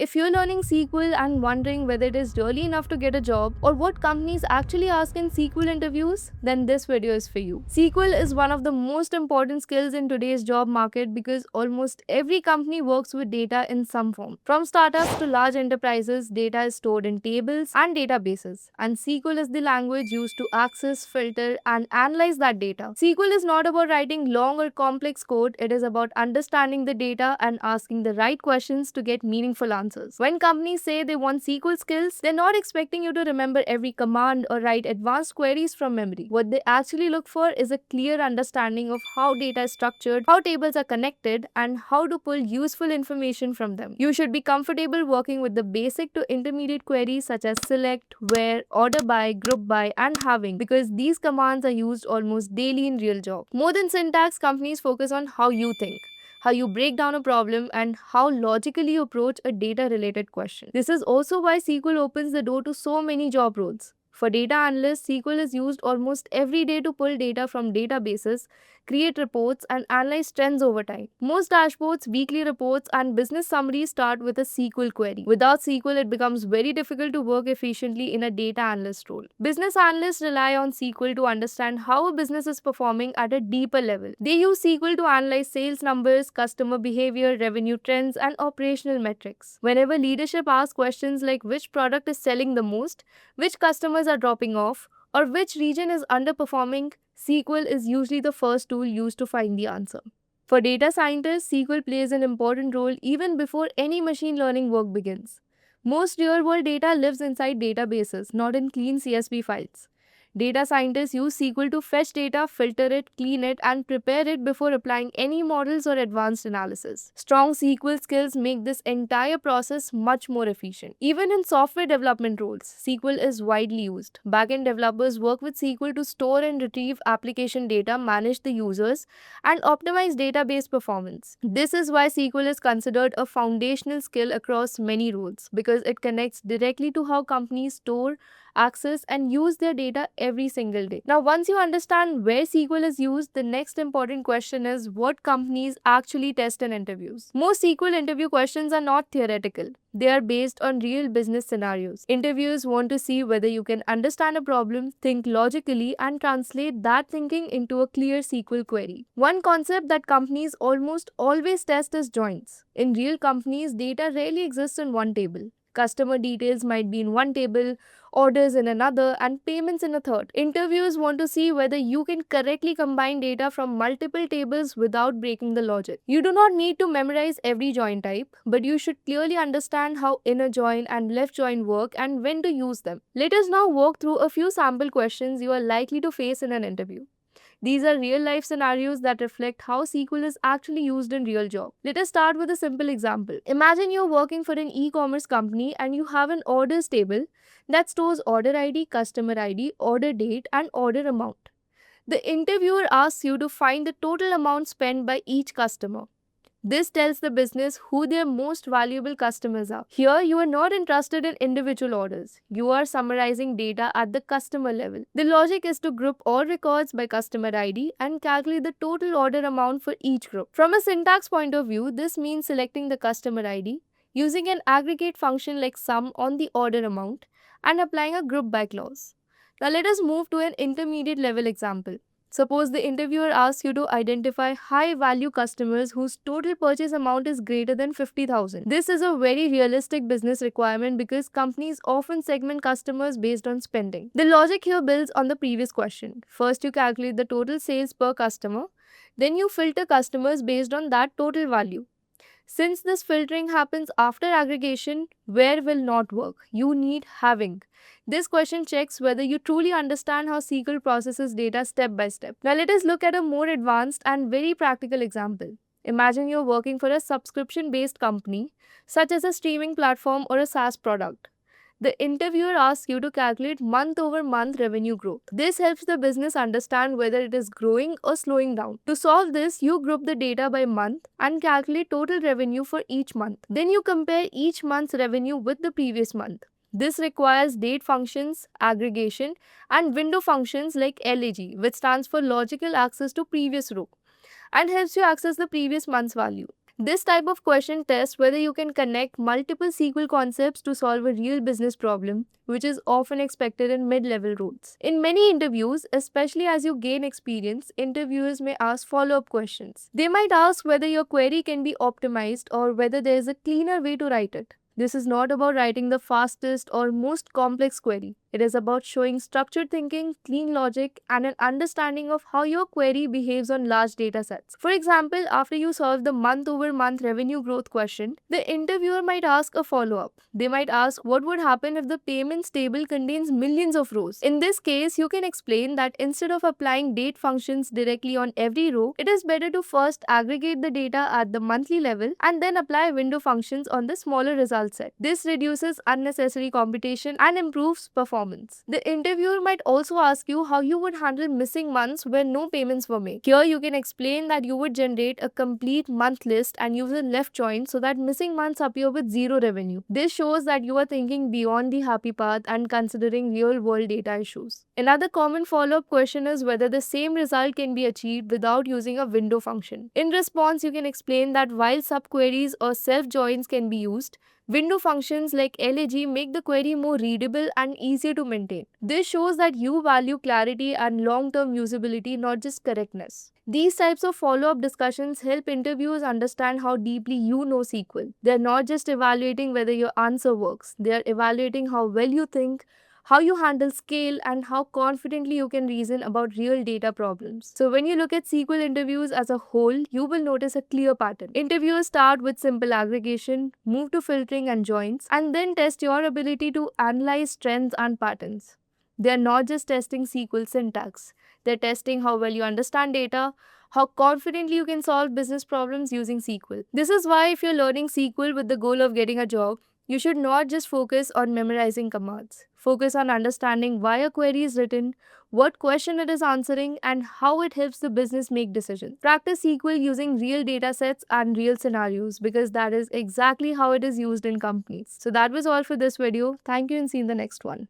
If you're learning SQL and wondering whether it is really enough to get a job or what companies actually ask in SQL interviews, then this video is for you. SQL is one of the most important skills in today's job market because almost every company works with data in some form. From startups to large enterprises, data is stored in tables and databases, and SQL is the language used to access, filter, and analyze that data. SQL is not about writing long or complex code, it is about understanding the data and asking the right questions to get meaningful answers. When companies say they want SQL skills, they're not expecting you to remember every command or write advanced queries from memory. What they actually look for is a clear understanding of how data is structured, how tables are connected, and how to pull useful information from them. You should be comfortable working with the basic to intermediate queries such as select, where, order by, group by, and having, because these commands are used almost daily in real job. More than syntax, companies focus on how you think, how you break down a problem, and how logically you approach a data related question. This is also why SQL opens the door to so many job roles. For data analysts, SQL is used almost every day to pull data from databases, create reports, and analyze trends over time. Most dashboards, weekly reports, and business summaries start with a SQL query. Without SQL, it becomes very difficult to work efficiently in a data analyst role. Business analysts rely on SQL to understand how a business is performing at a deeper level. They use SQL to analyze sales numbers, customer behavior, revenue trends, and operational metrics. Whenever leadership asks questions like which product is selling the most, which customers are dropping off, or which region is underperforming, SQL is usually the first tool used to find the answer. For data scientists, SQL plays an important role even before any machine learning work begins. Most real world data lives inside databases, not in clean CSV files. Data scientists use SQL to fetch data, filter it, clean it, and prepare it before applying any models or advanced analysis. Strong SQL skills make this entire process much more efficient. Even in software development roles, SQL is widely used. Backend developers work with SQL to store and retrieve application data, manage the users, and optimize database performance. This is why SQL is considered a foundational skill across many roles because it connects directly to how companies store, access, and use their data every single day. Now, once you understand where SQL is used, the next important question is what companies actually test in interviews. Most SQL interview questions are not theoretical. They are based on real business scenarios. Interviewers want to see whether you can understand a problem, think logically, and translate that thinking into a clear SQL query. One concept that companies almost always test is joins. In real companies, data rarely exists in one table. Customer details might be in one table, orders in another, and payments in a third. Interviewers want to see whether you can correctly combine data from multiple tables without breaking the logic. You do not need to memorize every join type, but you should clearly understand how inner join and left join work and when to use them. Let us now walk through a few sample questions you are likely to face in an interview. These are real life scenarios that reflect how SQL is actually used in real job. Let us start with a simple example. Imagine you're working for an e-commerce company and you have an orders table that stores order ID, customer ID, order date, and order amount. The interviewer asks you to find the total amount spent by each customer. This tells the business who their most valuable customers are. Here, you are not interested in individual orders. You are summarizing data at the customer level. The logic is to group all records by customer ID and calculate the total order amount for each group. From a syntax point of view, this means selecting the customer ID, using an aggregate function like sum on the order amount, and applying a group by clause. Now let us move to an intermediate level example. Suppose the interviewer asks you to identify high-value customers whose total purchase amount is greater than 50,000. This is a very realistic business requirement because companies often segment customers based on spending. The logic here builds on the previous question. First, you calculate the total sales per customer. Then you filter customers based on that total value. Since this filtering happens after aggregation, where will not work? You need having. This question checks whether you truly understand how SQL processes data step by step. Now let us look at a more advanced and very practical example. Imagine you're working for a subscription-based company, such as a streaming platform or a SaaS product. The interviewer asks you to calculate month-over-month revenue growth. This helps the business understand whether it is growing or slowing down. To solve this, you group the data by month and calculate total revenue for each month. Then you compare each month's revenue with the previous month. This requires date functions, aggregation, and window functions like LAG, which stands for logical access to previous row, and helps you access the previous month's value. This type of question tests whether you can connect multiple SQL concepts to solve a real business problem, which is often expected in mid level roles. In many interviews, especially as you gain experience, interviewers may ask follow up questions. They might ask whether your query can be optimized or whether there is a cleaner way to write it. This is not about writing the fastest or most complex query. It is about showing structured thinking, clean logic, and an understanding of how your query behaves on large data sets. For example, after you solve the month over month revenue growth question, the interviewer might ask a follow up. They might ask what would happen if the payments table contains millions of rows. In this case, you can explain that instead of applying date functions directly on every row, it is better to first aggregate the data at the monthly level and then apply window functions on the smaller result set. This reduces unnecessary computation and improves performance. The interviewer might also ask you how you would handle missing months where no payments were made. Here, you can explain that you would generate a complete month list and use a left join so that missing months appear with zero revenue. This shows that you are thinking beyond the happy path and considering real world data issues. Another common follow up question is whether the same result can be achieved without using a window function. In response, you can explain that while subqueries or self joins can be used, window functions like lag make the query more readable and easier to maintain. This shows that you value clarity and long-term usability, not just correctness. These types of follow-up discussions help interviewers understand how deeply you know SQL. They're not just evaluating whether your answer works, they're evaluating how well you think, how you handle scale, and how confidently you can reason about real data problems. So when you look at SQL interviews as a whole, you will notice a clear pattern. Interviewers start with simple aggregation, move to filtering and joins, and then test your ability to analyze trends and patterns. They are not just testing SQL syntax, they're testing how well you understand data, how confidently you can solve business problems using SQL. This is why, if you're learning SQL with the goal of getting a job, you should not just focus on memorizing commands. Focus on understanding why a query is written, what question it is answering, and how it helps the business make decisions. Practice SQL using real data sets and real scenarios because that is exactly how it is used in companies. So that was all for this video. Thank you and see you in the next one.